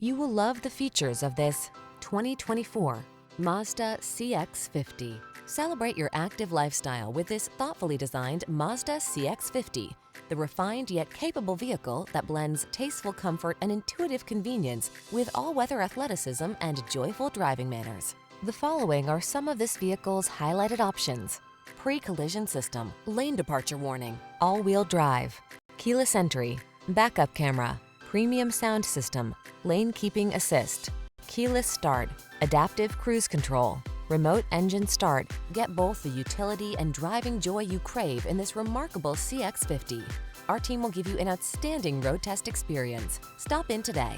You will love the features of this 2024 Mazda CX-50. Celebrate your active lifestyle with this thoughtfully designed Mazda CX-50, the refined yet capable vehicle that blends tasteful comfort and intuitive convenience with all-weather athleticism and joyful driving manners. The following are some of this vehicle's highlighted options: pre-collision system, lane departure warning, all-wheel drive, keyless entry, backup camera, premium sound system, lane keeping assist, keyless start, adaptive cruise control, remote engine start. Get both the utility and driving joy you crave in this remarkable CX-50. Our team will give you an outstanding road test experience. Stop in today.